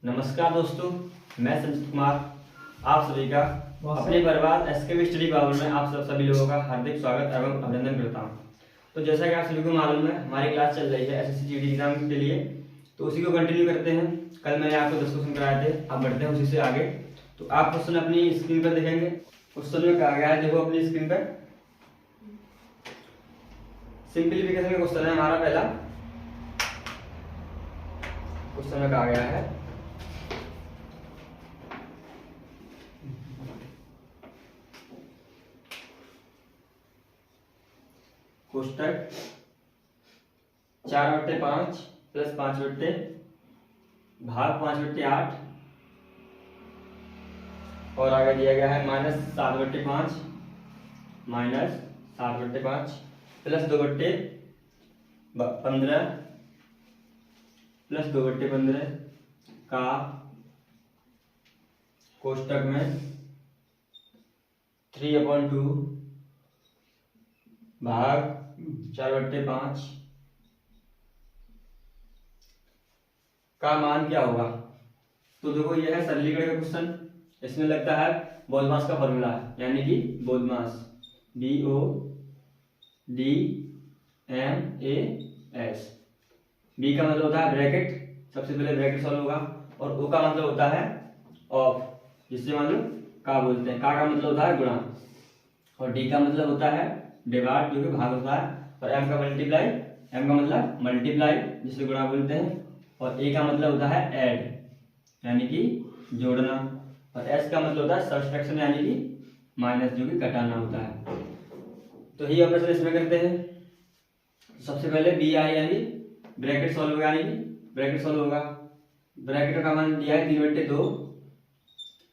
नमस्कार दोस्तों, मैं संजीत कुमार आप सभी का अपने परिवार एसके स्टडी पावर में आप सभी लोगों का हार्दिक स्वागत एवं अभिनंदन करता हूं। तो जैसा कि आप सभी को मालूम है, हमारी क्लास चल रही है एसएससी जीडी एग्जाम के लिए, तो उसी को कंटिन्यू करते हैं। कल मैंने आपको 10 क्वेश्चन कराए थे, अब बढ़ते हैं उसी से आगे। तो आप क्वेश्चन अपनी स्क्रीन पर देखेंगे। क्वेश्चन में कहा गया है, देखो अपनी स्क्रीन पर, सिंप्लीफिकेशन का क्वेश्चन है हमारा पहला। क्वेश्चन में कहा गया है कोष्टक 4/5 प्लस 5/, भाग 5/8 और आगे दिया गया है -7/5 प्लस 2/15 प्लस 2/15 का कोष्टक में 3/2 भाग 4/5 का मान क्या होगा। तो देखो ये है सरलीकरण का क्वेश्चन। इसमें लगता है बोधमास का फॉर्मूला, यानी कि बोधमास BODMAS। बी का मतलब होता है ब्रैकेट, सबसे पहले ब्रैकेट सॉल्व होगा, और ओ का मतलब होता है ऑफ, जिससे मान लो का बोलते हैं। का मतलब होता है गुणा, और डी का मतलब होता है डिवाइड, जो कि भाग होता है, और एम का मतलब मल्टीप्लाई, जिसे गुणा बोलते हैं, और ए का मतलब होता है ऐड, यानी कि जोड़ना, और एस का मतलब होता है सब्सट्रैक्शन, यानी कि माइनस, जो कि घटाना होता है। तो ये ऑपरेशन इसमें करते हैं। सबसे पहले बी आई यानी ब्रैकेट सॉल्व होगा, यानी कि ब्रैकेट सॉल्व होगा। ब्रैकेट का मान दिया है 3/2,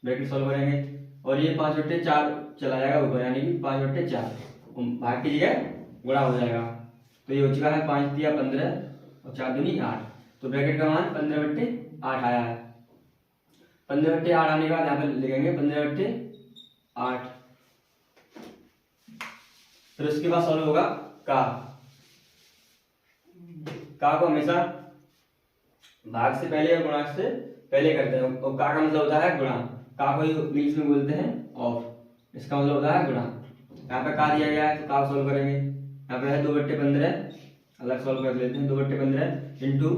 ब्रैकेट सॉल्व करेंगे, और ये 5/4 चला जाएगा ऊपर, यानी कि 5/4 भाग की जगह गुणा हो जाएगा। तो ये हो चुका है 5 दिया 15 और 4 दूनी 8। तो ब्रैकेट का मान 15/8 आया है। 15/8 आने के बाद यहाँ पे लिखेंगे 15/8। फिर उसके बाद सॉल्व होगा का को हमेशा भाग से पहले और गुणा से पहले करते हैं, और का मतलब होता है गुणा। का को इंग्लिश में बोलते हैं ऑफ, इसका मतलब होता है गुणा। यहाँ पे का दिया गया है, तो का सॉल्व करेंगे। यहाँ पे है 2/15, अलग सॉल्व कर लेते हैं। 2/15 इंटू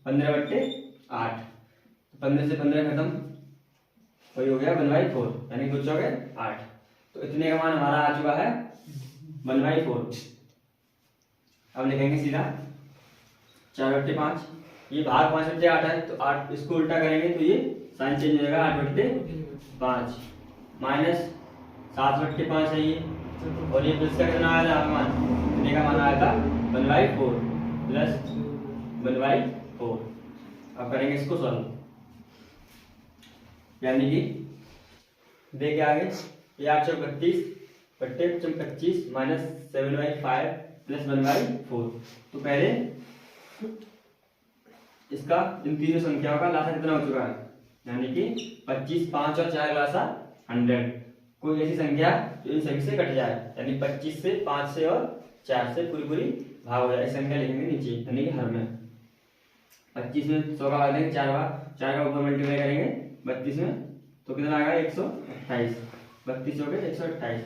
15/8, 15 से 15 खत्म, वही हो गया 1/4, यानी कुछ हो गए 8। तो इतने का मान हमारा आ चुका है 1/4। अब लिखेंगे सीधा 4/5, ये भाग 5/8 है, तो 8 इसको उल्टा करेंगे तो ये साइन चेंज हो जाएगा, 8/5 माइनस 7/5 है ये, और ये प्लस का कितना आया था मान, इतने का मान आया था 1/4 प्लस 1/4। अब करेंगे इसको सॉल्व, यानी कि देखिए आगे ये 8/32 माइनस 7/5 प्लस 1/4। तो पहले इसका इन तीनों संख्याओं का लासा कितना हो चुका है, यानी कि 25, 5 और 4 लासा 100। कोई ऐसी संख्या जो इन सभी से कट जाए, यानी 25 से, 5 से और 4 से पूरी भाग हो जाए, इस संख्या लिखेंगे नीचे, यानी कि हर में 25 में 100 का भाग देंगे 4 बार, 4 का ऊपर मल्टीप्लाई करेंगे 32 में, तो कितना आएगा 128। 32 हो गए 128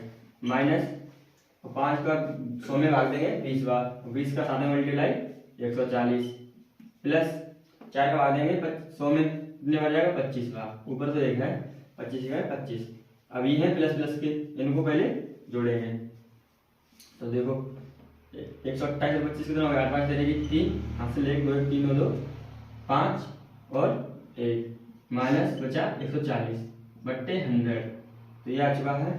माइनस 5 का 100 में भाग देंगे 20 बार, 20 का 7 में मल्टीप्लाई 140 प्लस 4 का भाग देंगे 100 में कितने बार जाएगा 25 बार, ऊपर तो एक है 25 में 25। अब ये है प्लस प्लस के, इनको पहले जोड़ेंगे। तो देखो 128 और 25 कितना हो गया, 8 5 तेरे 3, हाथ से लेके 2 1 3 2 5 और 1 माइनस बचा 140/100। तो ये आ चुका है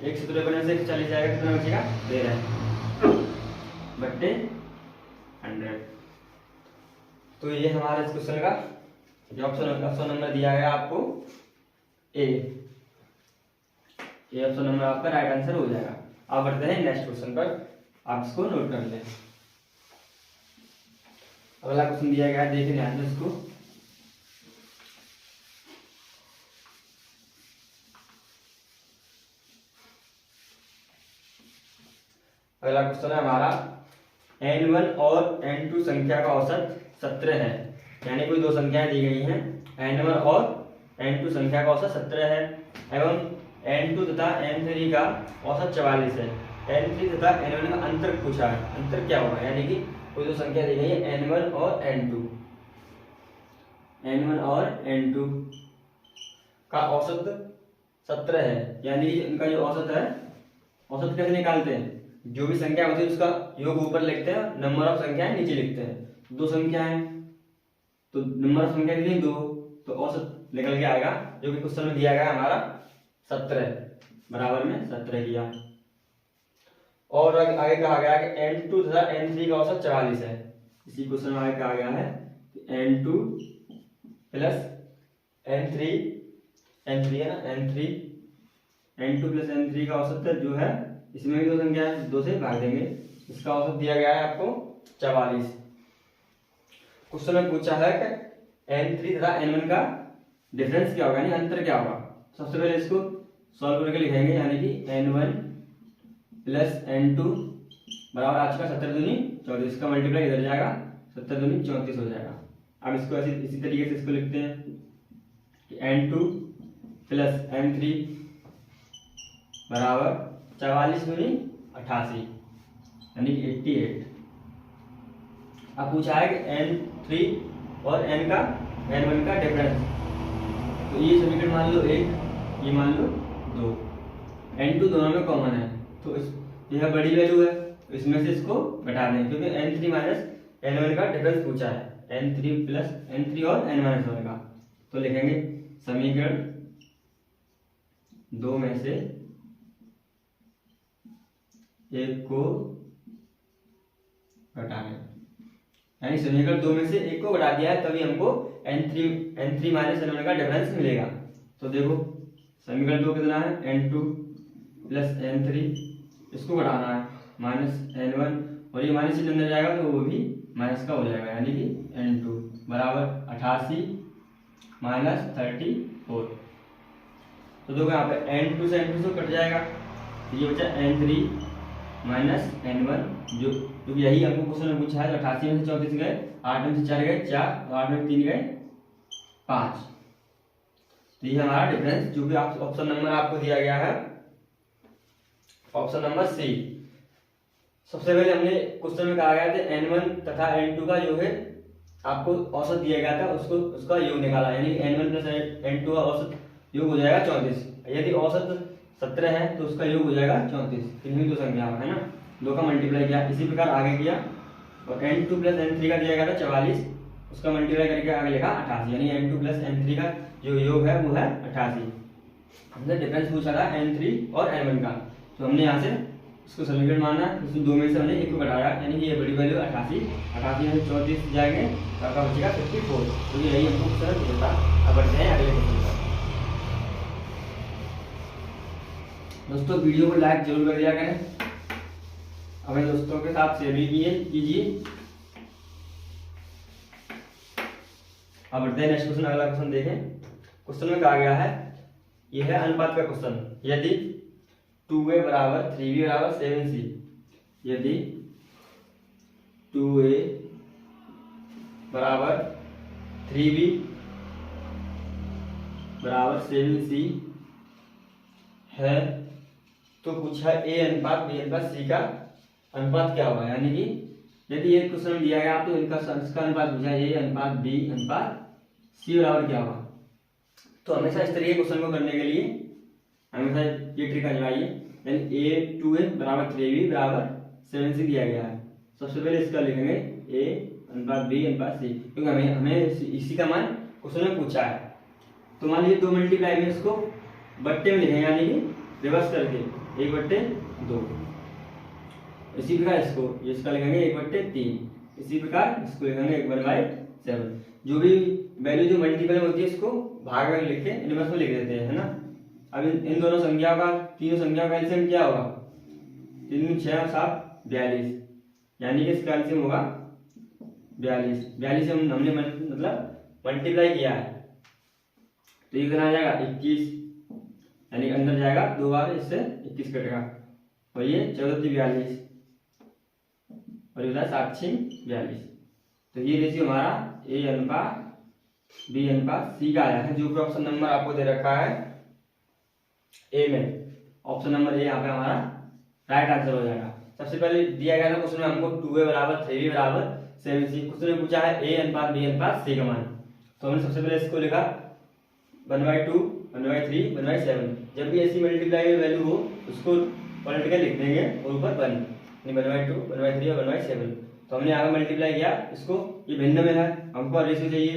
117 बनने से 140 जाएगा, कितना बचेगा 13/100। तो ये हमारा इस क्वेश्चन का जो ऑप्शन नंबर दिया गया आपको ए, ये ऑप्शन नंबर आपका राइट आंसर हो जाएगा। अब बढ़ते हैं नेक्स्ट क्वेश्चन पर, आप इसको नोट कर लें। अगला क्वेश्चन दिया गया है, देखिए ध्यान से इसको। क्वेश्चन है हमारा n1 और n2 संख्या का औसत 17 है। यानी कोई दो संख्याएं दी गई हैं, n1 और n2 संख्या का औसत 17 है एवं n2 तथा n3 का औसत 44 है। n3 तथा n1 का अंतर पूछा है, अंतर क्या होगा, यानी कि कोई दो संख्या दी गई है n1 और n2, n1 और n2 का औसत 17 है, यानी इनका जो औसत है, औसत कैसे निकालते हैं, जो भी संख्या होती है उसका योग ऊपर लिखते हैं, नंबर ऑफ संख्याएं नीचे लिखते हैं। दो संख्याएं तो नंबर ऑफ संख्या के दो, तो औसत निकल के आएगा, जो कि क्वेश्चन में दिया गया हमारा 17 बराबर में 17 किया। और आगे कहा गया कि n2 तथा n3 का औसत 44 है। इसी क्वेश्चन में आगे कहा गया है n2 प्लस n3 है ना, n2 प्लस n3 का औसत जो है, इसमें भी दो संख्या है, दो से भाग देंगे, इसका औसत दिया गया है आपको 44। क्वेश्चन में पूछा है कि n3 तथा n1 का डिफरेंस क्या होगा, यानी अंतर क्या होगा। सबसे पहले इसको सॉल्व करके लिखेंगे, यानी कि n1 प्लस n2 बराबर आज का 17 दूनी 34, का मल्टीप्लाई इधर जाएगा, 17 दूनी 34 हो जाएगा। अब इसको ऐसे इसी तरीके से इसको लिखते हैं कि n2 प्लस n3 बराबर 44 दूनी 88, यानी कि 88। अब पूछा है कि n3 और n1 का डिफरेंस, तो ये समीकरण मान लो 1, ये मान लो 2, n2 दोनों में कॉमन है, तो यह बड़ी वैल्यू है, तो इसमें से इसको घटा दें, क्योंकि n3 माइनस n1 का डिफरेंस पूछा है, n3 और n-1 का। तो लिखेंगे समीकरण 2 में से एक को घटाने, यानी समीकरण 2 में से एक को घटा दिया है, तभी हमको n3 माइनस n1 का डिफरेंस मिलेगा। तो देखो समीकरण 2 कितना है, n2 प्लस n3, इसको घटाना है माइनस n1, और ये माइनस अंदर जाएगा तो वो भी माइनस का हो जाएगा, यानी कि n2 बराबर 88 माइनस 34। तो देखो यहाँ पे n2 से n2 से कट जाएगा, ये बचा n3 माइनस n1, जो यही हमको क्वेश्चन में पूछा है। तो 88 में से 34 गए, 8 में से 4 गए 4, और 8 में 3 गए 5। तो ये हमारा डिफरेंस, जो कि ऑप्शन नंबर आपको दिया गया है, ऑप्शन नंबर सी। सबसे पहले हमने क्वेश्चन में कहा गया था n1 तथा n2 का जो है आपको औसत दिया गया था, उसका योग निकाला, यानी n1 प्लस n2 का औसत योग हो जाएगा 34। यदि औसत 17 है तो उसका योग हो जाएगा 34, इन्हीं दो संख्या है ना, दो का मल्टीप्लाई किया, इसी प्रकार आगे किया, और n2 प्लस n3 का दिया गया था 44, उसका मल्टीप्लाई करके आगे लिखा 88, यानी n2 प्लस n3 का जो योग है वो है 88। हमने डिफरेंस पूछा था n3 और n1 का, तो हमने यहाँ से इसको समीकरण माना, इसमें 2 में से हमने 1 को घटाया, यानी कि ये बड़ी वैल्यू 88 में 34 जाएंगे तो आपका बचेगा 54। तो यही हमको सर मिलता। अब बढ़ते हैं अगले क्वेश्चन पर। दोस्तों वीडियो को लाइक जरूर कर दिया करें, अपने दोस्तों के साथ शेयर भी कीजिए। अब बढ़ते हैं नेक्स्ट क्वेश्चन, अगला क्वेश्चन देखें। क्वेश्चन में कहा गया है, यह है अनुपात का क्वेश्चन, यदि 2a बराबर 3b बराबर 7c, यदि 2a बराबर 3b बराबर 7c है, तो पूछा a अनुपात b अनुपात c का अनुपात क्या होगा, यानी कि यदि एक क्वेश्चन दिया गया तो इसका अनुपात पूछा a अनुपात b अनुपात c बराबर क्या होगा। तो हमेशा इस तरीके क्वेश्चन को करने के लिए हमेशा ये ट्रिक आजमाइए, यानी a2a बराबर 3b बराबर 7c दिया गया है। सबसे पहले इसका लिखेंगे a अनुपात b अनुपात c, क्योंकि हमें इसी का मान क्वेश्चन में पूछा है। तो मान लीजिए 2 मल्टीप्लाई में इसको बट्टे में लिखेंगे, यानी कि रिवर्स करके 1/2। इसी प्रकार इसका लिखेंगे 1/3, इसी प्रकार इसको लिखेंगे 1/7। जो भी वैल्यू जो मल्टीपल होती है इसको भाग में लिख के इनवर्स में लिख देते हैं, है ना। अब इन दोनों संख्याओं का, तीनों संख्याओं का एलसीएम क्या होगा, 3 6 और 7 42, यानी कि इसका एलसीएम होगा 42 से हमने मतलब मल्टीप्लाई किया है, तो ये कितना आ जाएगा 21, यानी अंदर जाएगा 2 बार, इससे 21 कटेगा, और ये 14 42 और इधर 7 6 42। तो ये रेशियो हमारा a अनुपात बी अनुपात सी का आया है, जो कि ऑप्शन नंबर आपको दे रखा है ए में। ऑप्शन नंबर ए यहाँ पे हमारा राइट आंसर हो जाएगा। सबसे पहले दिया गया था क्वेश्चन में हमको 2a बराबर 3b बराबर 7c। क्वेश्चन में पूछा है a अनुपात b अनुपात c का मान। तो हमने सबसे पहले इसको लिखा 1/2 1/3 1/7। जब भी ऐसी मल्टीप्लाई वैल्यू हो उसको पलट के लिख देंगे और ऊपर 1 यानी 1/2 1/3 और 1/7। तो हमने यहाँ मल्टीप्लाई किया इसको, ये भिन्न में है, हमको रेशियो चाहिए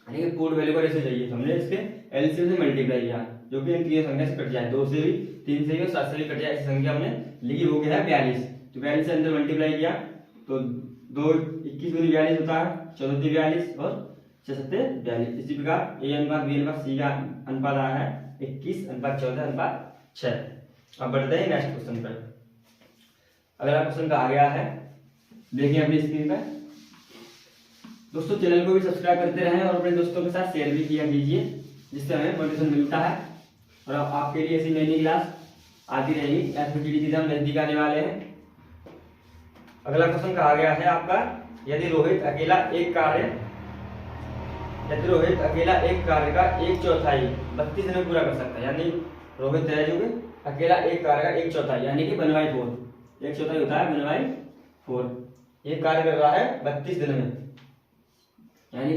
यानी कि पूर्ण वैल्यू का रेशियो चाहिए, तो हमने इसके एलसीएम से मल्टीप्लाई किया जो कि इन तीनों संख्या से कट जाए, 2 से भी 3 से भी और 7 से भी कट जाए। ऐसी संख्या हमने लिखी हो गया है 42। तो 42 से अंदर मल्टीप्लाई किया तो 2 21 गुनी 42 होता है, 14 42 और 6 7 42। इसी प्रकार ए अनुपात बी अनुपात सी का अनुपात आया है 21 अनुपात 14 अनुपात 6। अब बढ़ते हैं नेक्स्ट क्वेश्चन पर। अगला क्वेश्चन कहा गया है, देखिए अपनी स्क्रीन पर। दोस्तों चैनल को भी सब्सक्राइब करते रहें और अपने दोस्तों के साथ शेयर भी किया कीजिए, जिससे हमें मोटिवेशन मिलता है और आपके लिए ऐसी नई नई क्लास आती रहेगी। एफपीटीडी एग्जाम नजदीक आने वाले हैं। अगला क्वेश्चन कहा गया है आपका, यदि रोहित अकेला एक कार्य का 1/4 32 दिन में पूरा कर सकता है, यानी रोहित है जो अकेला एक कार्य का 1/4 यानी कि 1/4, 1/4 होता है 1/4, ये कार्य कर रहा है 32 दिन में, यानी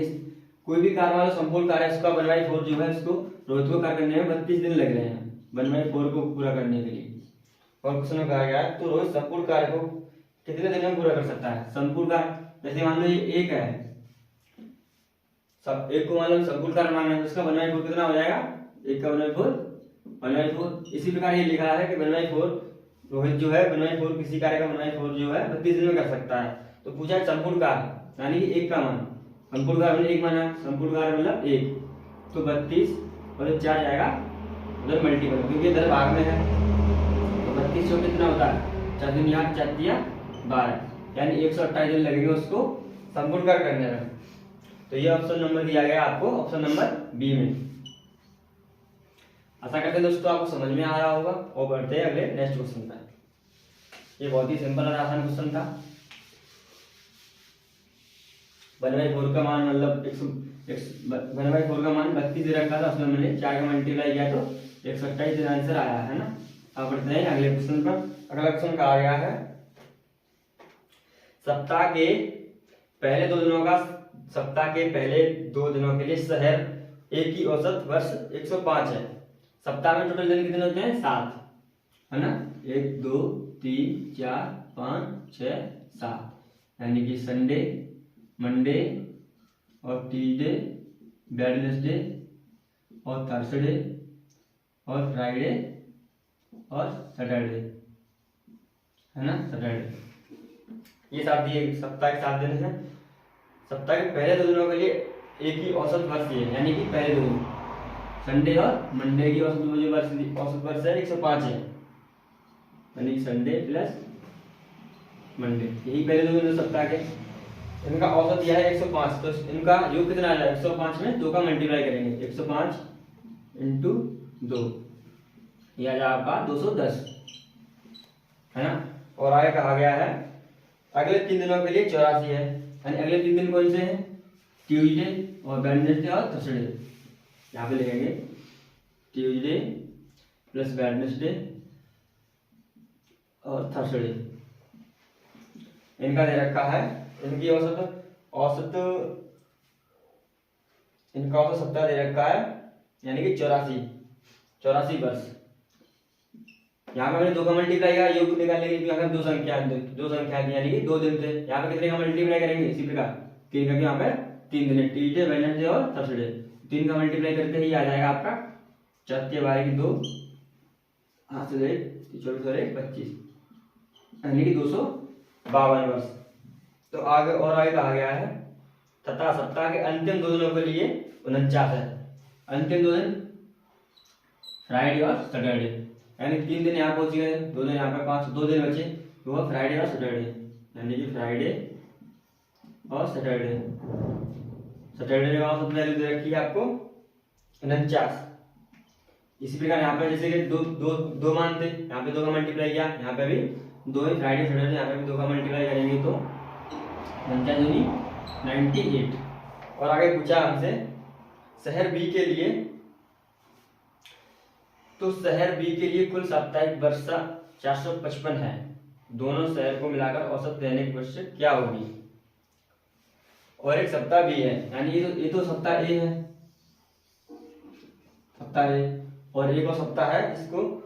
कोई भी कार्य वाला संपूर्ण कार्य उसका 1/4 जो है उसको रोहित को कार्य करने में 32 दिन लग रहे हैं 1/4 को पूरा करने के लिए। और क्वेश्चन में कहा गया है तो रोहित संपूर्ण कार्य को कितने दिन में पूरा कर सकता है। संपूर्ण कार्य जैसे मान लो ये एक है, सब एक को मान लो संपूर्ण कार्य मानना है, उसका 1/4 कितना हो जाएगा, एक का 1/4। इसी प्रकार ये लिखा है कि 1/4 रोहित जो है 1/4 किसी कार्य का 1/4 जो है 32 दिन में कर सकता है। तो पूछा है संपूर्ण कार्य यानी कि एक का मान, संपूर्ण कार्य हमने एक माना, संपूर्ण कार्य मतलब एक, तो 32 और 4 जाएगा उधर मल्टीपल क्योंकि इधर भाग में है, तो 32 जो कितना होता है 4 दिन 8 4 दिया 12, यानी 128 दिन लगेंगे उसको संपूर्ण कार्य करने में। तो ये ऑप्शन नंबर दिया गया आपको ऑप्शन नंबर बी में। आशा करते हैं दोस्तों आपको समझ में आ रहा होगा और बढ़ते हैं अगले नेक्स्ट क्वेश्चन पर। ये बहुत ही सिंपल और आसान क्वेश्चन था। 1/4 का मान मतलब 1/4 का मान 32 दे रखा था, उसमें मैंने 4 का मल्टीप्लाई किया तो 128 दिन आंसर आया है ना। अब बढ़ते हैं अगले क्वेश्चन पर। अगला क्वेश्चन कहा गया है, सप्ताह के पहले 2 दिनों के लिए शहर ए की औसत वर्ष 105 है। सप्ताह में टोटल दिन कितने होते हैं 7 है ना, 1 2 3 4 5 6 7, यानी कि संडे मंडे और ट्यूसडे वेडनेसडे और थर्सडे और फ्राइडे और सैटरडे है ना, सैटरडे। ये 7 दिए सप्ताह के 7 दिन है। सप्ताह के पहले 2 दिनों के लिए एक ही औसत वर्ष है, यानी कि पहले 2 दिन संडे और मंडे की औसत वर्ष है 105 है, यानी संडे प्लस मंडे, यही पहले 2 दिन सप्ताह के। इनका औसत यह है 105, तो इनका योग कितना आ जाएगा 105 में 2 का मल्टीप्लाई करेंगे, 105 इंटू 2 यह आ जाएगा आपका 210 है ना। और आगे कहा गया है अगले 3 दिनों के लिए 84 है, यानी अगले 3 दिन कौन से हैं, ट्यूसडे और वेडनेसडे और थर्सडे। यहाँ पे लिखेंगे ट्यूसडे प्लस वेडनेसडे और थर्सडे, इनका दे रखा है। इनकी औसत इनका औसत सप्ताह दे रखा है, यानी कि 84 वर्ष। यहाँ पे मैंने 2 का मल्टीप्लाई किया, योग निकालने के लिए यहाँ पे 2 संख्या दी, यानी कि 2 दिन थे। यहाँ पे कितने का मल्टीप्लाई करेंगे, इसी प्रकार 3 का, यहाँ पे 3 दिन है, ट्यूसडे वेडनेसडे और थर्सडे। 3 का मल्टीप्लाई करते ही आ जाएगा आपका 4 के 12 की 2 हाथ से 24 और 1 25, यानी कि 252 वर्ष। तो आगे कहा गया है तथा सप्ताह के अंतिम 2 दिनों के लिए 49 है। अंतिम 2 दिन फ्राइडे और सैटरडे, यानी 3 दिन यहाँ पहुंच गए, 2 दिन यहाँ पे 5, 2 दिन बचे, वो फ्राइडे और सैटरडे, यानी कि फ्राइडे और सैटरडे। सैटरडे का औसत वैल्यू दे रखी है आपको 49। इसी प्रकार यहाँ पे जैसे कि दो मान थे, यहाँ पे 2 का मल्टीप्लाई किया, यहाँ पे भी 2 ही फ्राइडे सैटरडे, यहाँ पे भी 2 का मल्टीप्लाई करेंगे तो 49 98 और आगे पूछा हमसे शहर बी के लिए, तो शहर बी के लिए कुल साप्ताहिक वर्षा 455 है, दोनों शहर को मिलाकर औसत दैनिक वर्षा क्या होगी। और एक सप्ताह बी है, यानी ये तो सप्ताह ए है, सप्ताह ए, और एक और सप्ताह है इसको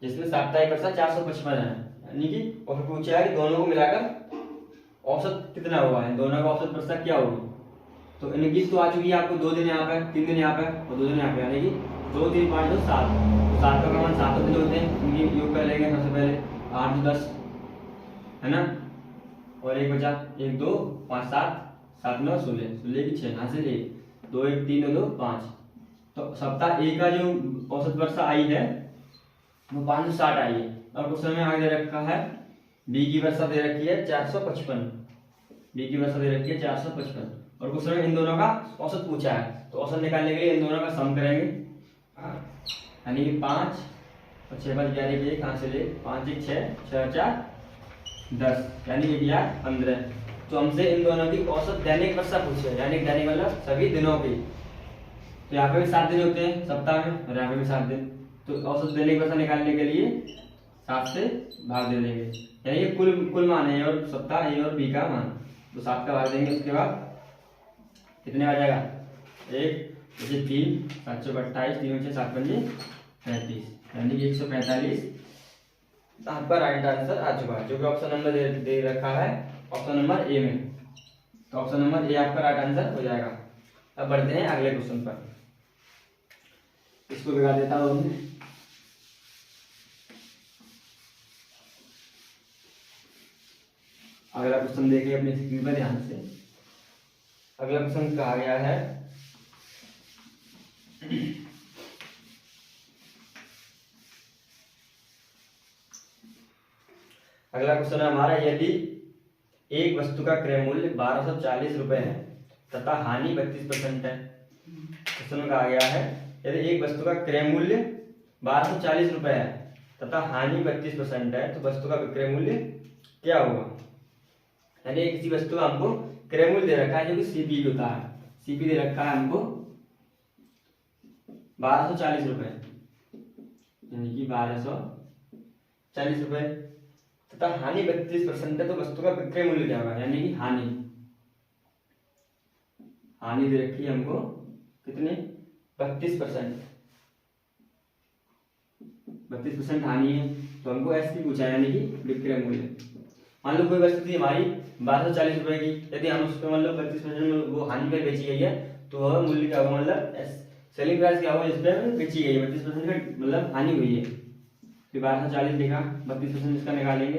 जिसमें साप्ताहिक वर्षा 455 है, यानी कि और पूछा है कि दोनों को मिलाकर औसत कितना हुआ है, दोनों का औसत वर्षा क्या होगी। तो इनकी तो आ चुकी है आपको 2 दिन यहाँ पे, 3 दिन यहाँ पे और 2 दिन यहाँ पे, यानी कि 2 3 5 2 7, 7 का मान 7 दिन होते हैं, इनकी योग कर लेंगे सबसे पहले 8 2 10 है ना, और एक बचा 1 2 5 7 7 9 16, 16 की 6 यहाँ से 1 2 1 3 2 5, तो सप्ताह ए का जो औसत वर्षा आई है वो 560 आई है। और क्वेश्चन में आगे दे रखा है बी की वर्षा दे रखी है 455, बी की वर्षा दे रखी है 455, और क्वेश्चन में इन दोनों का औसत पूछा है, तो औसत निकालने के लिए इन दोनों का सम करेंगे, यानी कि 5 और 6 बच गया, कि कहाँ से ले 5 1 6 6 4 10, यानी 1 या 15। तो हमसे इन दोनों की औसत दैनिक वर्षा पूछे, यानी दैनिक मतलब सभी दिनों की, तो यहाँ पे भी 7 दिन होते हैं सप्ताह में और यहाँ पे भी 7 दिन, तो औसत दैनिक वर्षा निकालने के लिए 7 से भाग दे देंगे, यानी ये कुल मान है और सप्ताह ए और बी का मान, तो 7 का भाग देंगे, उसके बाद कितने आ जाएगा 1 जैसे 3 7 चौक 28 3 6 7 5 35, यानी कि 145 आपका राइट आंसर आ चुका है, जो कि ऑप्शन नंबर दे रखा है ऑप्शन नंबर ए में, तो ऑप्शन नंबर ए आपका राइट आंसर हो जाएगा। अब बढ़ते हैं अगले क्वेश्चन पर, इसको बिगा देता हूँ। अगला क्वेश्चन देखिए अपनी स्क्रीन पर ध्यान से। अगला क्वेश्चन कहा गया है अगला क्वेश्चन है हमारा, यदि एक वस्तु का क्रय मूल्य 1240 रुपए है तथा हानि 32% है। क्वेश्चन में कहा गया है यदि एक वस्तु का क्रय मूल्य 1240 रुपए है तथा हानि 32% है, तो वस्तु का विक्रय मूल्य क्या होगा। यानी किसी वस्तु का हमको क्रय मूल्य दे रखा है जो कि सीपी होता है, सीपी दे रखा है हमको 1240 रुपए, यानी कि 1240 रुपए तथा हानि 32% है, तो वस्तु का विक्रय मूल्य क्या होगा, यानी कि हानि दे रखी है हमको कितने 32% हानि है, तो हमको एसपी पूछा है, यानी कि विक्रय मूल्य। मान लो कोई वस्तु थी हमारी 1240 रुपए की, यदि हम उसको मतलब 32% वो हानि पे बेची गई है, तो वह मूल्य क्या होगा, मतलब सेलिंग प्राइस क्या होगा इस पे बेची गई है, 32% का मतलब हानि हुई है, फिर 1240 लिखा, 32% इसका निकालेंगे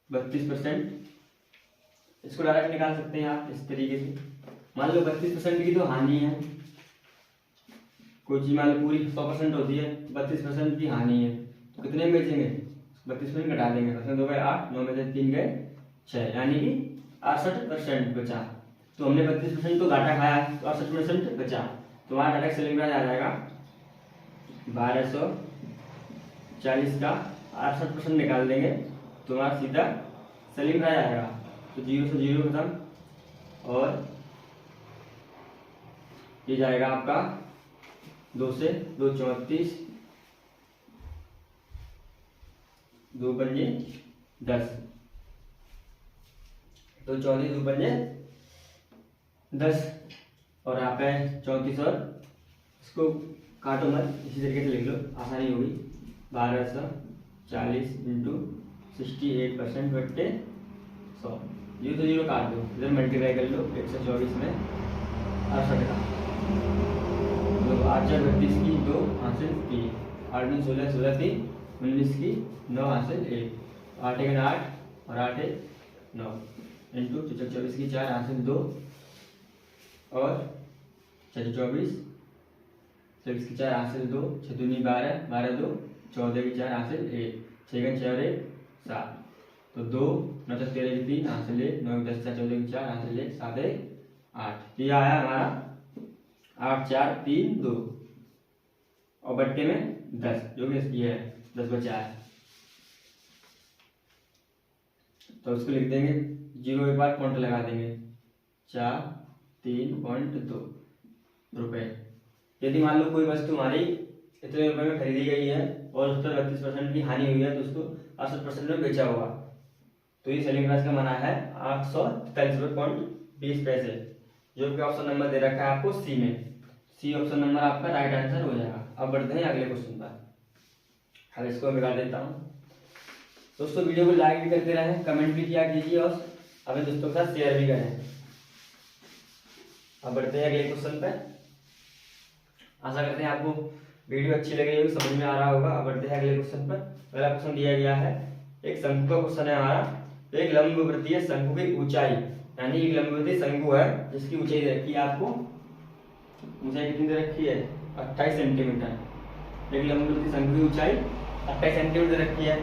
32%, इसको डायरेक्ट निकाल सकते हैं आप इस तरीके से। मान लो 32% की तो हानि है, कोई चीज मान लो पूरी 100% होती है, 32% की हानि है, तो कितने में बेचेंगे 32% घटा देंगे, 2 गए 8 9 में से 3 गए 6, यानी कि 68% बचा। तो हमने 32% तो घाटा खाया, तो 68% बचा, तो वहां डायरेक्ट सेलिंग प्राइस आ जाएगा 1240 का 68% निकाल देंगे, तो वहां सीधा सेलिंग प्राइस आएगा, तो 0 से 0 खत्म, और ये जाएगा आपका 2 से 2 34 2 पंजे 10, तो 34 2 पंजे 10, और यहाँ पे 34, और इसको काटो मत, इसी तरीके से लिख लो आसानी होगी, 1240 इंटू 68% बट्टे 100, 0 तो 0 काट दो, इधर मल्टीप्लाई कर लो 124 में 68 का, तो 8 4 32 की 2 हासिल 3, 8 9 16 16 3 19 की 9 हासिल 1, 8 1 8 और 8 1 9 इंटू 24 की 4 हासिल 2 और 24 24 की 4 हासिल 2, 6 2 12 12 2 14 की 4 हासिल 1, 6 6 और 1 7, तो 2 9 13 की 3 हासिल 1, 9 10 14 की 4 हासिल 1 7 1 8, तो यह आया हमारा 8 4 3 2 और बट्टे में 10, जो कि ये है 10 बचा है, तो उसको लिख देंगे 0 एक बार काउंटर लगा देंगे 403.2 रुपये। यदि मान लो कोई वस्तु हमारी इतने रुपए में खरीदी गई है और उस पर 32% की हानि हुई है तो उसको 68% में बेचा हुआ, तो ये सेलिंग प्राइस का माना है 843.20 जो कि ऑप्शन नंबर दे रखा है आपको सी में। सी ऑप्शन नंबर आपका राइट आंसर हो जाएगा। अब बढ़ते हैं अगले क्वेश्चन पर। अब इसको बिगाड़ देता हूँ। दोस्तों वीडियो को लाइक भी करते रहें, कमेंट भी किया कीजिए और अपने दोस्तों के साथ शेयर भी करें। अब बढ़ते हैं अगले क्वेश्चन पे। आशा करते हैं आपको वीडियो अच्छी लगी होगी, समझ में आ रहा होगा। अब बढ़ते हैं अगले क्वेश्चन पर। पहला क्वेश्चन दिया गया है, एक शंकु का क्वेश्चन है हमारा। एक लंबवृत्तीय शंकु की ऊंचाई, यानी एक लंबवृत्तीय शंकु है जिसकी ऊंचाई दे रखी है आपको, ऊंचाई कितनी दे रखी है 28 सेंटीमीटर। एक लंबवृत्तीय शंकु की ऊंचाई 28 सेंटीमीटर दे रखी है।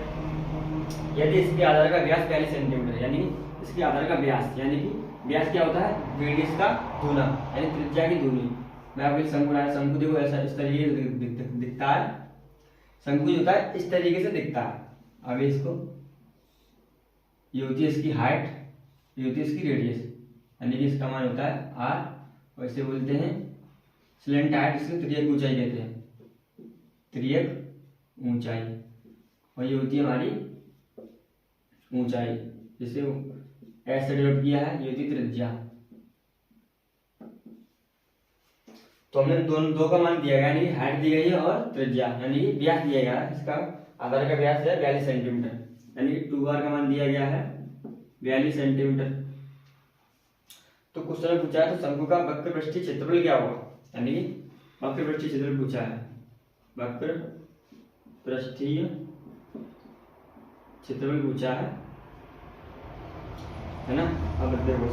यदि इसके आधार का व्यास 42 सेंटीमीटर, यानी इसके आधार का व्यास, यानी कि व्यास क्या होता है रेडियस का दूना, यानी त्रिज्या की दूनी। मैं आपको शंकु बनाया, शंकु देखो ऐसा इस तरीके से दिखता है। शंकु जो होता है इस तरीके से दिखता है। आगे इसको, ये होती है इसकी हाइट, ये होती है इसकी रेडियस, यानी कि इसका मान होता है आर, और इसे बोलते हैं स्लेंट हाइट, इसको त्रियक ऊंचाई कहते हैं, त्रियक ऊंचाई। और ये होती है हमारी ऊंचाई, जिसे एस से डिनोट किया है, ये होती है त्रिज्या। तो हमने दो का मान दिया गया, यानी हाइट दी गई है और त्रिज्या, यानी व्यास दिया गया है। इसका आधार का व्यास है 42 सेंटीमीटर, यानी 2r का मान दिया गया है 42 सेंटीमीटर। तो क्वेश्चन में पूछा है तो शंकु का वक्र पृष्ठीय क्षेत्रफल क्या होगा, यानी वक्र पृष्ठीय क्षेत्रफल पूछा है, वक्र पृष्ठीय क्षेत्रफल पूछा है ना। अब देखो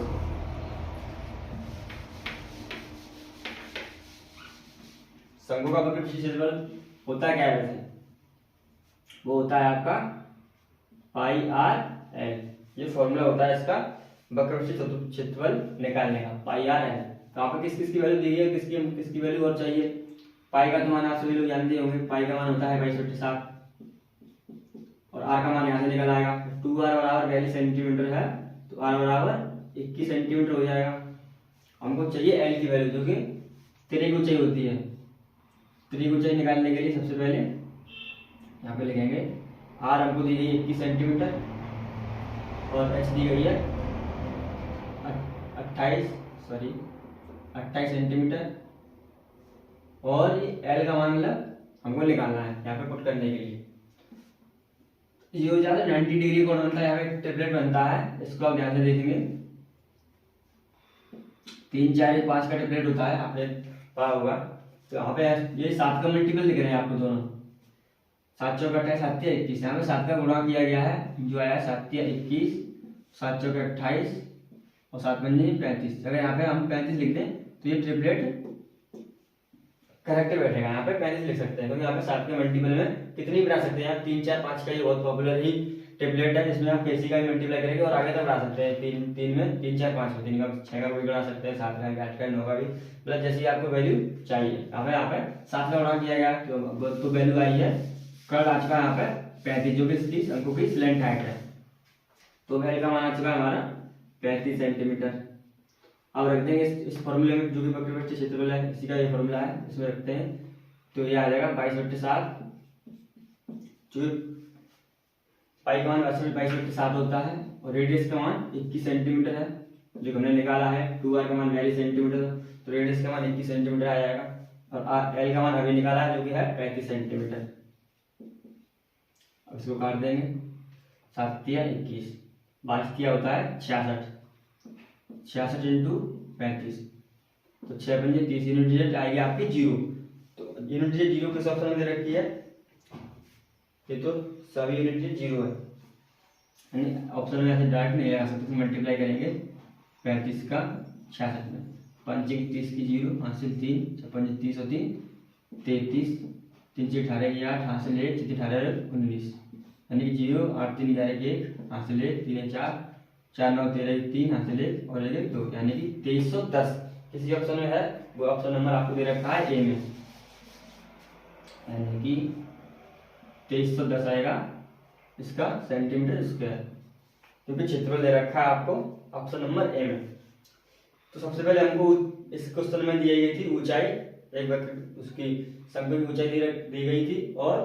शंकु का वक्र पृष्ठीय क्षेत्रफल होता है क्या है वैसे, वो होता है आपका पाई आर एल। ये फॉर्मूला होता है इसका वक्र पृष्ठीय क्षेत्रफल निकालने का, पाई आर एल। तो आप किस किस की वैल्यू दी है, किसकी वैल्यू और चाहिए। पाई का तो मान आप सभी लोग जानते होंगे, पाई का मान होता है 22/7 और आर का मान यहाँ से निकल आएगा। 2r बराबर 42 सेंटीमीटर है तो r बराबर 21 सेंटीमीटर हो जाएगा। हमको चाहिए एल की वैल्यू, जो कि त्रिक ऊंचाई होती है। त्रिक ऊंचाई निकालने के लिए सबसे पहले यहाँ पे लिखेंगे आर हमको दी गई है 21 सेंटीमीटर और एच दी गई है 28 सेंटीमीटर, और एल का मान मतलब हमको निकालना है यहाँ पे पुट करने के लिए। ये हो जाता है 90 डिग्री कोण बनता है, यहाँ पे ट्रिपलेट बनता है। इसको आप ध्यान से देखेंगे, 3 4 5 का ट्रिपलेट होता है, आपने पढ़ा होगा। तो यहाँ पे ये 7 का मल्टीपल दिख रहे हैं आपको दोनों, 7 चौक 28 7 या 21। यहाँ पे 7 का गुणा किया गया है जो आया 7 या 21, 7 चौक 28 और 7 पंजे 35। अगर यहाँ पे हम 35 लिख दें तो ये ट्रिपलेट करेक्ट बैठेगा। यहाँ पे 35 लिख सकते हैं क्योंकि यहाँ पे 7 के मल्टीपल में कितनी भी बना सकते हैं आप, 3 4 5 का ये बहुत पॉपुलर ही ट्रिपलेट है, जिसमें आप किसी का भी मल्टीप्लाई करेंगे और आगे तक बढ़ा सकते हैं। 3 में 3 4 5 में 3 का 6 का भी बना सकते हैं, 7 का 8 का 9 का भी, मतलब जैसी आपको वैल्यू चाहिए। यहाँ पे 7 का गुणा किया गया तो वैल्यू आई है, कर्ल आ चुका है यहाँ पे 35, जो कि इसकी शंकु की स्लेंट हाइट है। तो वैल्यू का मान आ चुका है हमारा 35 सेंटीमीटर। अब रख देंगे इस फॉर्मूले में, जो कि वक्र पृष्ठीय क्षेत्रफल है, इसी का ये फॉर्मूला है, इसमें रखते हैं तो ये आ जाएगा 22/7, जो पाई का मान 22/7 होता है और रेडियस का मान 21 सेंटीमीटर है, जो हमने निकाला है। 2r का मान 42 सेंटीमीटर, तो रेडियस का मान 21 सेंटीमीटर आ जाएगा, और एल का मान अभी निकाला है जो कि है 35 सेंटीमीटर। अब इसको काट देंगे, 7 या 21, 22 क्या होता है 66, 66 इंटू 35, तो 6 पंजे 30, यूनिट डिजिट आएगी आपकी 0। तो यूनिट डिजिट 0 किस ऑप्शन में दे रखी है, ये तो सभी यूनिट डिजिट 0 है, यानी ऑप्शन में ऐसे डायरेक्ट नहीं लगा सकते, मल्टीप्लाई करेंगे 35 का 66 में, 5 की 30 की 0, हासिल 3, 56 30 होती 33, 3 से 18 की 8, हासिल 1, 6 18 19, यानी कि 0 8 3 11 1, हासिल 1, 3 4 4 9 13 3, हासिल 1 और 1 2, यानी कि 2310 किसी ऑप्शन में है, वो ऑप्शन नंबर आपको दे रखा है ए में, यानी कि 2310 आएगा इसका सेंटीमीटर स्क्वायर, क्योंकि क्षेत्रफल दे रखा है आपको ऑप्शन नंबर ए में। तो सबसे पहले हमको इस क्वेश्चन में दी गई थी ऊंचाई, एक वक्र उसकी शंकु की ऊंचाई दी गई थी और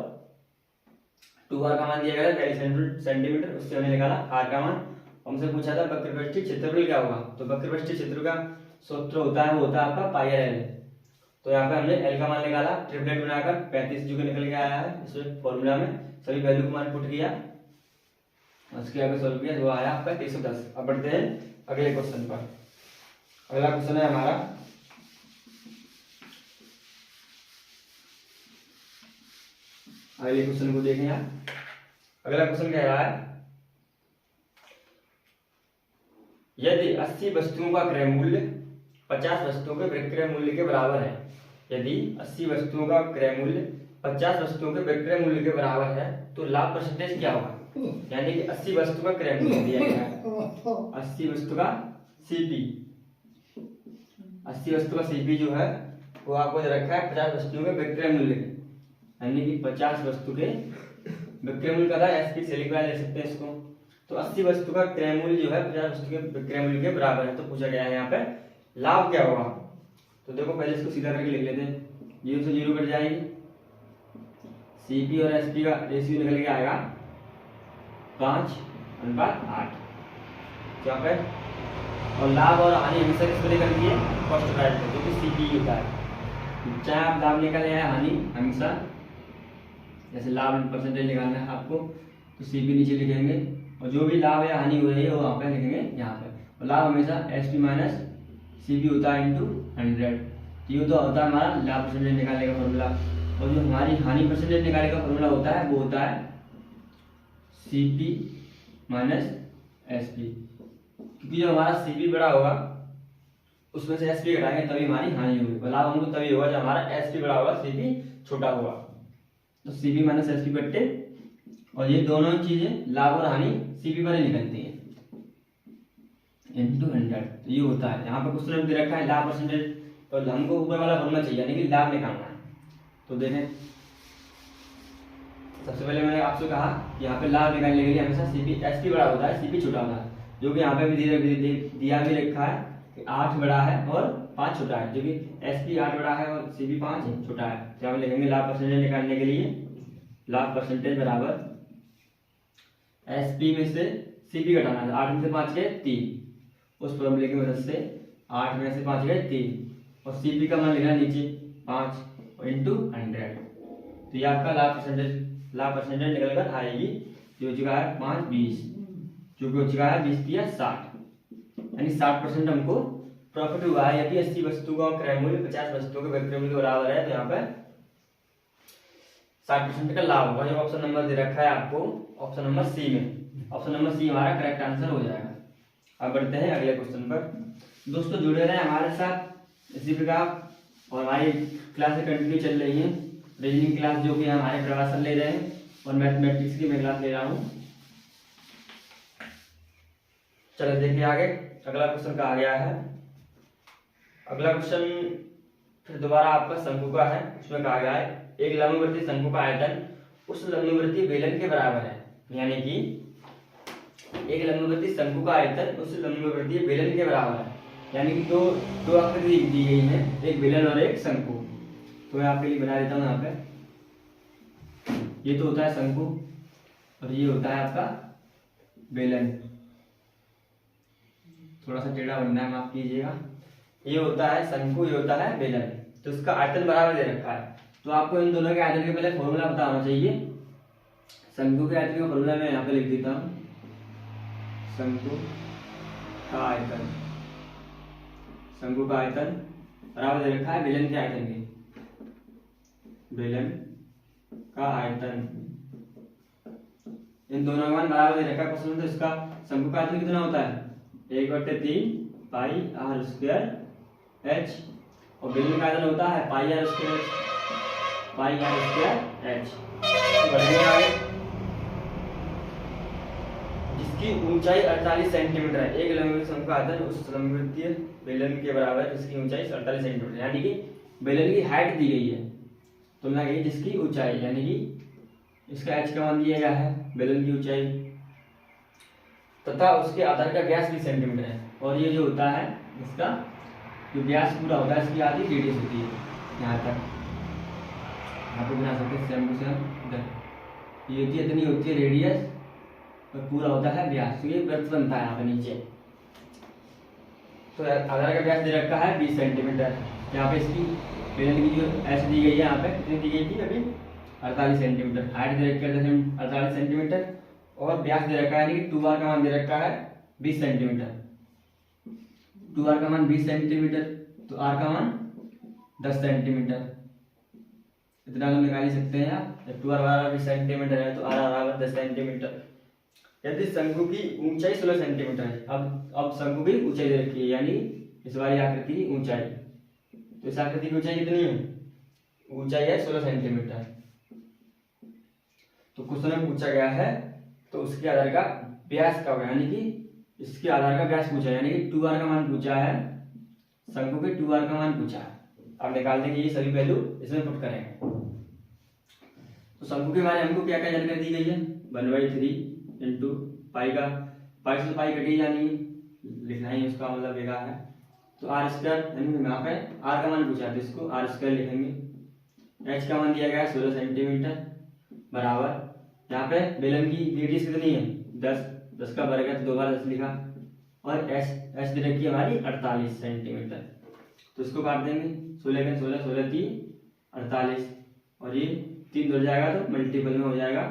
2r का मान दिया गया था 42 सेंटीमीटर, उससे हमने निकाला r का मान। हमसे पूछा था वक्रपृष्ठीय क्षेत्रफल क्या होगा, तो वक्रपृष्ठीय क्षेत्र का सूत्र होता है वो होता है आपका पाई आर एल। तो यहाँ पे हमने एल का मान निकाला, ट्रिपलेट बनाकर 35 जो कि निकल के आया है इस फॉर्मूला में, सभी वैल्यू को मान पुट किया, उसके आगे सॉल्व किया, जो आया आपका 310। अब बढ़ते हैं अगले क्वेश्चन पर। अगला क्वेश्चन है हमारा अगले क्वेश्चन को देखें आप। अगला क्वेश्चन कह रहा है यदि 80 वस्तुओं का क्रय मूल्य 50 वस्तुओं के विक्रय मूल्य के बराबर है, यदि 80 वस्तुओं का क्रय मूल्य 50 वस्तुओं के विक्रय मूल्य के बराबर है तो लाभ परसेंटेज क्या होगा। यानी कि 80 वस्तु का क्रय मूल्य दिया गया है, 80 वस्तु का सीपी, 80 वस्तु का सीपी जो है वो आपको दे रखा है 50 वस्तुओं के विक्रय मूल्य के, यानी कि 50 वस्तु के विक्रय मूल्य का था एसपी से लिखवा ले सकते हैं इसको। तो 80 वस्तु का क्रय मूल्य जो है 50 वस्तु के विक्रय मूल्य के बराबर है, तो पूछा गया है यहाँ पे लाभ क्या होगा। तो देखो पहले इसको सीधा करके लिख लेते हैं, 0 से 0 कट जाएगी, सीपी और एसपी का रेशियो निकल के आएगा 5:8 क्या पे, और लाभ और हानि हमेशा किस पर निकलती है, फर्स्ट प्राइस पे, जो कि सीपी होता है। चाहे आप लाभ निकले या हानि, हमेशा जैसे लाभ परसेंटेज निकालना है आपको तो सीपी नीचे लिखेंगे, और जो भी लाभ या हानि हो रही है वो वहाँ पे लिखेंगे यहाँ पे। और लाभ हमेशा एसपी माइनस सीपी होता है इंटू 100। ये तो होता है हमारा लाभ परसेंटेज निकालने का फॉर्मूला। और जो हमारी हानि परसेंटेज निकालने का फॉर्मूला होता है वो होता है सीपी माइनस एसपी, क्योंकि जो हमारा सीपी बड़ा होगा उसमें से एसपी घटाएंगे तभी हमारी हानि होगी, और लाभ हमको तभी होगा जब हमारा एसपी बड़ा होगा सीपी छोटा होगा। तो सीपी माइनस एसपी बट्टे, और ये दोनों चीजें लाभ और हानि सीपी पर ही निकलती है इंटू 100। तो ये होता है यहाँ पर क्वेश्चन में दे रखा है लाभ परसेंटेज, तो हमको ऊपर वाला फॉर्मूला चाहिए यानी कि लाभ निकालना है। तो देखें सबसे पहले मैंने आपसे कहा यहाँ पे लाभ निकालने के लिए हमेशा सीपी एसपी बड़ा होता है सीपी छोटा होता है, जो कि यहाँ पे भी दिया भी रखा है कि 8 बड़ा है और 5 छोटा है, जो कि एसपी 8 बड़ा है और सीपी 5 छोटा है। तो हम लिखेंगे लाभ परसेंटेज निकालने के लिए लाभ परसेंटेज बराबर एसपी में से सीपी घटाना है, 8 में से 5 गए 3, उस फॉर्मूले की मदद से 8 में से 5 गए 3, और सीपी का मान लिखना नीचे 5 इंटू 100। तो ये आपका लाभ परसेंटेज निकल कर आएगी, जो हो चुका है 5:20, जो कि हो चुका है 20×60, यानी 60% हमको प्रॉफिट हुआ है। यदि 80 वस्तु का क्रय मूल्य 50 वस्तुओं के विक्रय मूल्य के बराबर है तो यहाँ पे 60% का लाभ होगा। जो ऑप्शन नंबर दे रखा है आपको ऑप्शन नंबर सी में, ऑप्शन नंबर सी हमारा करेक्ट आंसर हो जाएगा। अब बढ़ते हैं अगले क्वेश्चन पर। दोस्तों जुड़े रहें हमारे साथ इसी प्रकार, और हमारी क्लासें कंटिन्यू चल रही हैं, रीजनिंग क्लास जो कि हमारे प्रवास सर ले रहे हैं, और मैथमेटिक्स की मैं क्लास ले रहा हूँ। चलो देखिए आगे अगला क्वेश्चन कहा गया है। अगला क्वेश्चन फिर दोबारा आपका शंकु का है, उसमें कहा गया है एक लंबवर्ती शंकु का आयतन उस लंबवर्ती बेलन के बराबर है, यानी कि एक लंबवर्ती शंकु का आयतन उस लंबवर्ती बेलन के बराबर है, यानी कि दो आकृति दी गई है, एक बेलन और एक शंकु। तो मैं आपके लिए बना देता हूँ यहाँ पे, ये तो होता है शंकु और ये होता है आपका बेलन, थोड़ा सा टेढ़ा बनना है माफ कीजिएगा। ये होता है शंकु, ये होता है बेलन, तो इसका आयतन बराबर दे रखा है। तो आपको इन दोनों के आयतन के पहले फॉर्मूला पता होना चाहिए। शंकु के आयतन का फॉर्मूला मैं यहाँ पे लिख देता हूँ, शंकु का आयतन, शंकु का आयतन बराबर दे रखा है बेलन के आयतन के, बेलन का आयतन, इन दोनों का मान बराबर दे रखा है क्वेश्चन में। तो इसका शंकु का आयतन कितना होता है 1/3 पाई आर स्क्वायर एच, और बेलन का आयतन होता है पाई आर स्क्वायर एच। बढ़ेंगे आगे, जिसकी ऊंचाई 48 सेंटीमीटर है, एक लंबवृत्तीय शंकु का आयतन उस लंबवृत्तीय बेलन के बराबर है जिसकी ऊंचाई 48 सेंटीमीटर, यानी कि बेलन की हाइट दी गई है, तो मैं कही जिसकी ऊंचाई, यानी कि इसका एच का मान दिया गया है बेलन की ऊंचाई, तथा उसके आधार का व्यास भी सेंटीमीटर है, और ये जो होता है इसका जो व्यास पूरा होता है इसकी आधी रेडियस होती है यहाँ तक। यहाँ पे बना सकते हैं सेम टू सेम इधर ये होती है, इतनी होती है रेडियस और पूरा होता है व्यास। तो ये वृत्त बनता है यहाँ पे नीचे। तो आधार का व्यास दे रखा है 20 सेंटीमीटर। यहाँ पे इसकी बेलन की जो एच दी गई है यहाँ पे कितनी दी गई थी अभी 48 सेंटीमीटर। हाइट दे रखी है 48 सेंटीमीटर और व्यास दे रखा है यानी कि 2r का मान दे रखा है 20 सेंटीमीटर। 2r का मान 20 सेंटीमीटर तो r का मान 10 सेंटीमीटर। इतना तो निकाल ही सकते हैं आप। जब 2r बराबर 20 सेंटीमीटर है तो r बराबर 10 सेंटीमीटर। यदि शंकु की ऊंचाई 16 सेंटीमीटर है, अब शंकु की ऊंचाई दे रखी है यानी इस वाली आकृति की ऊंचाई। तो इस आकृति की ऊंचाई कितनी है? ऊंचाई है 16 सेंटीमीटर। तो क्वेश्चन में पूछा गया है तो उसके आधार का व्यास का यानी कि इसके आधार का व्यास पूछा है यानी कि 2r का मान पूछा है, शंकु के 2r का मान पूछा है। अब निकाल देंगे ये सभी वैल्यू इसमें पुट करेंगे। तो शंकु के बारे में हमको क्या क्या जानकारी दी गई है? 1/3 इंटू पाई का पाई से पाई कटी यानी लिखना ही उसका मतलब बेगा है। तो आर स्क्वायर यानी यहाँ पे आर का मान पूछा है तो इसको आर स्क्वायर लिखेंगे। एच का मान दिया गया है 16 सेंटीमीटर बराबर यहाँ पे बेलन की रेडियस कितनी है 10 का वर्ग है तो 2 बार 10 लिखा और एच दे रखी है हमारी 48 सेंटीमीटर। तो इसको काट देंगे 16 का 16 16 3 48 और ये 3 जुड़ जाएगा तो मल्टीपल में हो जाएगा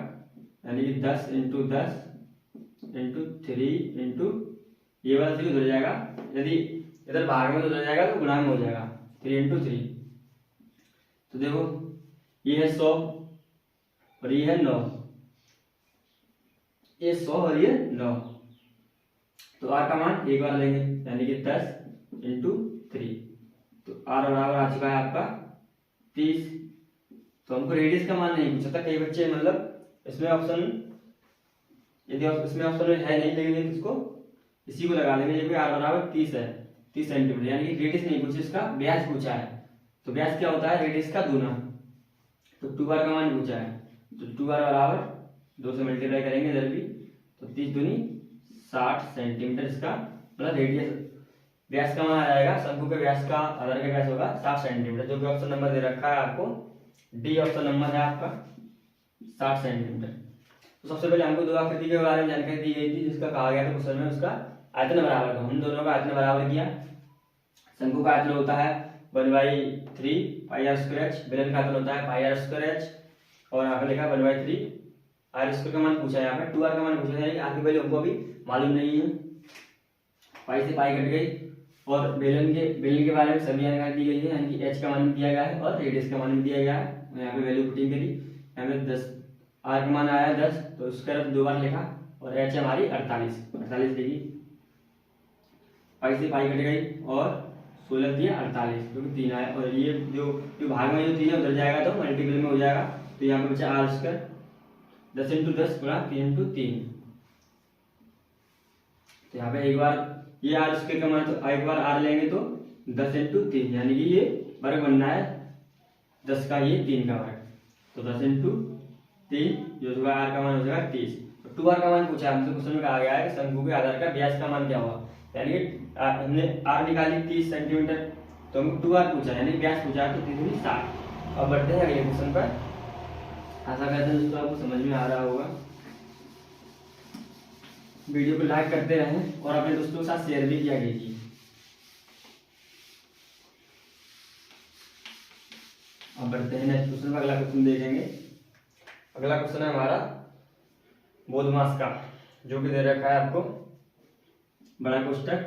यानी कि 10 इंटू 10 इंटू 3 इंटू ये वाला 3 जुड़ जाएगा। यदि इधर भाग में तो जुड़ जाएगा तो गुणा में हो जाएगा 3 इंटू 3। तो देखो ये है 100 और ये है 9, ये 100 और ये 9। तो r का मान एक बार लेंगे यानी कि 10 इंटू 3। तो r बराबर आ चुका है आपका 30। तो हमको रेडियस का मान नहीं पूछा था। कई बच्चे मतलब इसमें ऑप्शन यदि इसमें ऑप्शन में है नहीं लेकिन इसको इसी को लगा लेंगे जबकि r बराबर 30 है 30 सेंटीमीटर यानी कि रेडियस नहीं पूछा, इसका व्यास पूछा है। तो व्यास क्या होता है? रेडियस का दूना। तो 2r का मान पूछा है तो 2r बराबर 2 से मल्टीप्लाई करेंगे इधर भी तो 30 दूनी 60 सेंटीमीटर इसका मतलब रेडियस। व्यास का मान आ जाएगा शंकु के व्यास का आधार का व्यास होगा 60 सेंटीमीटर जो कि ऑप्शन नंबर दे रखा है आपको डी ऑप्शन नंबर है आपका 60 सेंटीमीटर। तो सबसे पहले हमको दो आकृति के बारे में जानकारी दी गई थी जिसका कहा गया था क्वेश्चन में उसका आयतन बराबर था। हम दोनों का आयतन बराबर किया। शंकु का आयतन होता है 1/3 पाई आर स्क्वायर एच, बेलन का आयतन होता है पाई आर स्क्वायर एच और यहाँ पे लिखा 1/3 आर स्क्वायर का मान पूछा है। यहाँ पे 2r का मान पूछा है, आगे वैल्यू हमको अभी मालूम नहीं है। पाई से पाई कट गई और बेलन के बारे में सभी जानकारी दी गई है यानी कि h का मान दिया गया है और रेडियस का मान दिया गया है। यहाँ पे वैल्यू पुटिंग करी, यहाँ पे 10 r का मान आया 10 तो स्क्वायर 2 बार लिखा और h हमारी 48 लिखी। पाई से पाई कट गई और 16 दिया 48 जो कि 3 आया और ये जो भाग में जो 3 है उधर जाएगा तो मल्टीपल में हो जाएगा। तो यहाँ पे बचा आर स्क्वायर 10 इंटू 10 गुणा 3 इंटू 3। तो यहाँ पे एक बार ये आर स्क्वायर का मान तो एक बार आर लेंगे तो 10 इंटू 3 यानी कि ये वर्ग बनना है 10 का ये 3 का वर्ग। तो 10 इंटू 3 जो होगा आर का मान हो जाएगा 30। तो 2r का मान पूछा हमसे क्वेश्चन में कहा गया है कि शंकु के आधार का व्यास का मान क्या होगा यानी कि हमने r निकाली 30 सेंटीमीटर तो हमको 2r पूछा यानी व्यास पूछा है तो 3 60। अब बढ़ते हैं अगले क्वेश्चन पर। आशा करते हैं दोस्तों आपको समझ में आ रहा होगा। वीडियो को लाइक करते रहें और अपने दोस्तों के साथ शेयर भी किया कीजिए। अब बढ़ते हैं नेक्स्ट क्वेश्चन पर। अगला क्वेश्चन देखेंगे। अगला क्वेश्चन है हमारा बोधमास का जो कि दे रखा है आपको बड़ा कोष्टक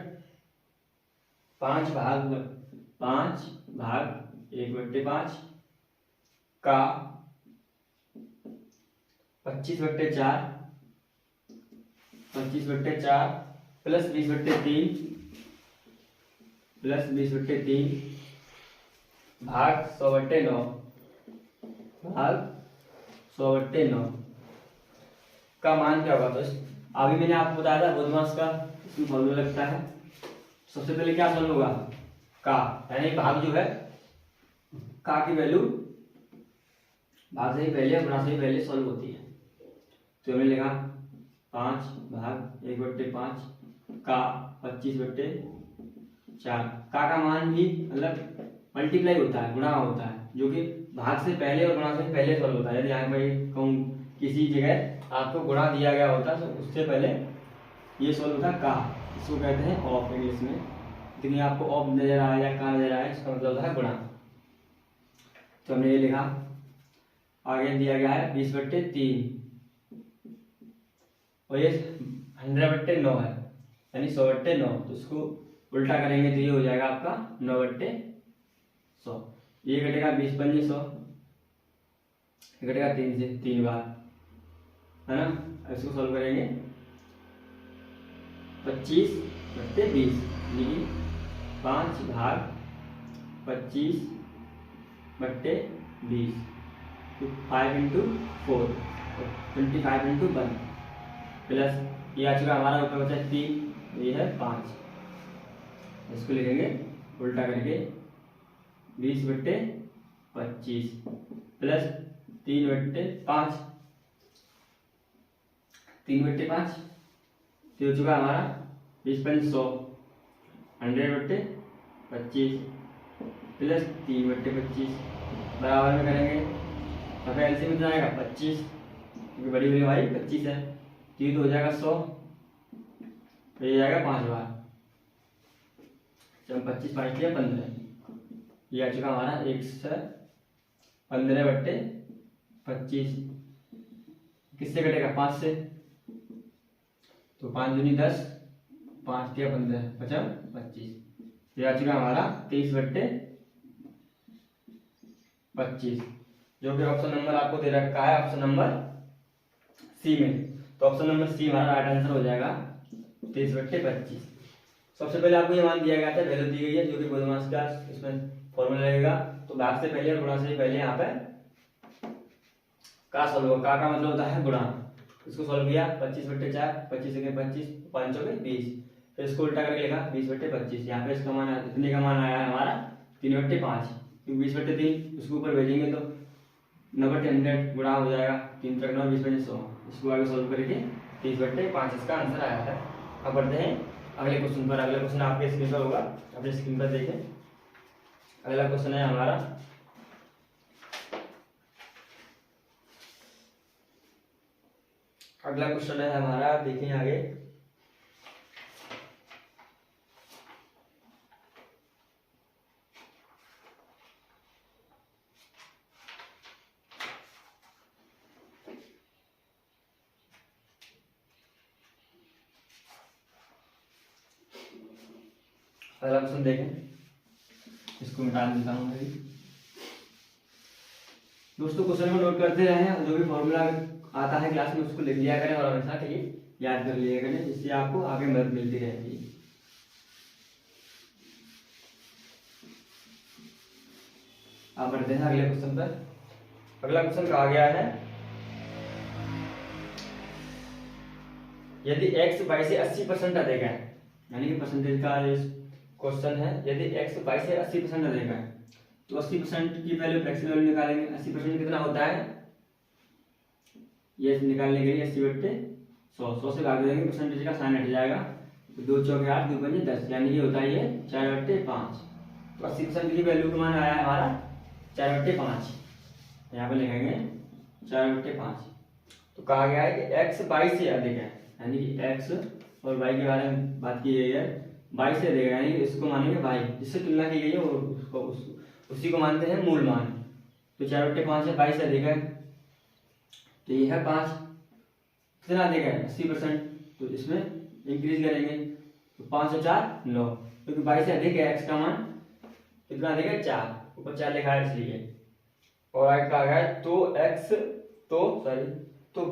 5 भाग 1/5 का 25/4 प्लस 20/3 भाग 100/9 का मान क्या होगा। तो अभी मैंने आपको बताया था बोधमास का इसमें फॉर्मूला लगता है। सबसे पहले क्या सॉल्व होगा का यानी भाग जो है का की वैल्यू भाग से ही पहले गुणा से ही पहले सॉल्व होती है। तो हमने लिखा 5 भाग 1/5 का 25/4 4। का मान भी मतलब मल्टीप्लाई होता है, गुणा होता है, जो कि भाग से पहले और गुणा से पहले सॉल्व होता है। यदि यहाँ पर कहूँ किसी जगह आपको गुणा दिया गया होता तो उससे पहले ये सॉल्व होता का, इसको कहते हैं ऑफ इंग्लिश में। लेकिन आपको ऑफ नजर आया या का नजर आया, इसका मतलब होता है गुणा। तो हमने ये लिखा, आगे दिया गया है 20/3 और ये 100/9 है, यानी 100/9। तो इसको उल्टा करेंगे तो ये हो जाएगा आपका 9/100। ये घटेगा 20 पंजे 100, घटेगा 3 से 3 बार, है ना। इसको सॉल्व करेंगे 25/20, यानी 5 भाग 25/20, तो 5 × 4 25 × 1 प्लस ये आ चुका हमारा ऊपर बचा 3, ये है 5। इसको लिखेंगे उल्टा करके 20/25 प्लस 3/5, 3/5 तो हो चुका हमारा 20 × 100, 100/25 प्लस 3/25 बराबर में करेंगे, तो फिर एलसीएम में आएगा 25, क्योंकि बड़ी वाली हमारी 25 है, तो ये तो हो जाएगा 100, तो ये जाएगा 5 बार। जब 25 5 किया 15, ये आ चुका हमारा 115/25। किससे कटेगा? 5 से, तो 5 दूनी 10, 5 किया 15, बचा 25। ये आ चुका हमारा 23/25, जो कि ऑप्शन नंबर आपको दे रखा है, ऑप्शन नंबर सी में। तो ऑप्शन नंबर सी हमारा राइट आंसर हो जाएगा 23/25। सबसे पहले आपको ये मान दिया गया था, वैल्यू दी गई है, जो कि बोधमास का इसमें फॉर्मूला लगेगा। तो भाग से पहले और गुणा से पहले यहाँ पे का सॉल्व होगा। का मतलब होता है गुणा। इसको सॉल्व किया 25/4, 25 से 25, 5 × 20, फिर इसको उल्टा करके लिखा 20/25। यहाँ पे इसका मान इतने का मान आया है हमारा 3/5, क्योंकि 20/3 उसके ऊपर भेजेंगे तो 9/100 गुणा हो जाएगा, 3 × 9 20/100। इसको आगे सॉल्व करके 30/5 इसका आंसर आया है। अब बढ़ते हैं अगले क्वेश्चन पर। अगला क्वेश्चन आपके स्क्रीन पर होगा, अपने स्क्रीन पर देखें। अगला क्वेश्चन है हमारा देखें आगे। अगला क्वेश्चन देखें, इसको मिटा देता हूँ मैं। दोस्तों क्वेश्चन को नोट करते रहें, जो भी फॉर्मूला आता है क्लास में उसको लिख लिया करें और हमेशा के लिए याद कर लिया करें, जिससे आपको आगे मदद मिलती रहेगी। आप बढ़ते हैं अगले क्वेश्चन पर। अगला क्वेश्चन कहा गया है, यदि x y से 80% अधिक है, यानी कि परसेंटेज का क्वेश्चन है। यदि x y से 80% अधिक है तो 80% की वैल्यू फ्रैक्शनल वैल्यू निकालेंगे। 80% कितना होता है, ये निकालने के लिए 80/100, 100 से भाग देंगे, परसेंटेज का साइन हट जाएगा, तो 2 × 4 = 8, 2 × 5 = 10, यानी ये होता है ये 4/5। तो 80% की वैल्यू का मान आया है हमारा 4/5, यहाँ पे लिखेंगे 4/5। तो कहा गया है कि x y से अधिक है, यानी कि x और y के बारे में बात की गई है, y से अधिक है, यानी कि इसको मानेंगे y, जिससे तुलना की गई है और उसको उसी को मानते हैं मूल मान। तो 4/5 है, 22 से अधिक है, तो ये है 5। कितना अधिक है? 80%, तो इसमें इंक्रीज करेंगे, तो 5 और 4 9, क्योंकि 22 से अधिक है, x का मान कितना अधिक है? 4, ऊपर 4 लिखा है इसलिए। और आगे कहा गया है तो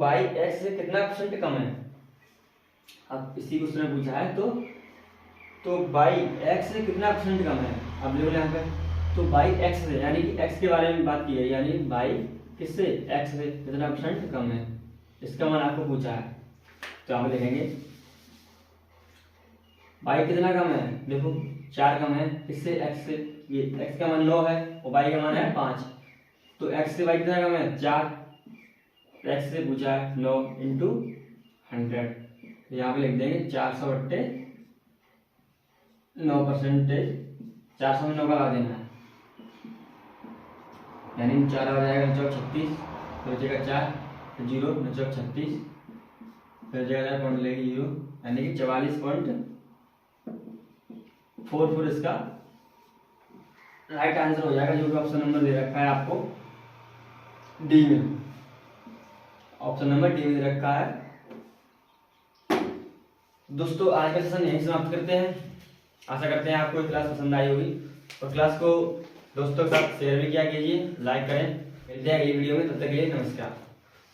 y x से कितना % कम है। अब इसी क्वेश्चन में पूछा है तो y x से कितना % कम है। अब ले यहाँ पे तो y x से, यानी कि x के बारे में बात की है, यानी y किससे? x से कितना % कम है, इसका मान आपको पूछा है। तो आप लिखेंगे y कितना कम है, देखो 4 कम है, किससे? x से। ये x का मान 9 है और y का मान है 5, तो x से y कितना कम है? 4, x से पूछा है 9 × 100, यहाँ पे लिख देंगे 400/, 9%, 400 में 9 का लगा देना है, यानी 4 हो जाएगा 36, फिर बचेगा 4, फिर 0 36, फिर जगह पॉइंट लेगी 0, यानी कि 44.44 इसका राइट आंसर हो जाएगा, जो कि ऑप्शन नंबर दे रखा है आपको डी में। ऑप्शन नंबर डी में दे रखा है। दोस्तों आज का सेशन यहीं समाप्त करते हैं। आशा करते हैं आपको क्लास पसंद आई होगी और क्लास को दोस्तों के साथ शेयर भी किया कीजिए, लाइक करें। मिलते हैं अगली वीडियो में, तब तक के लिए नमस्कार।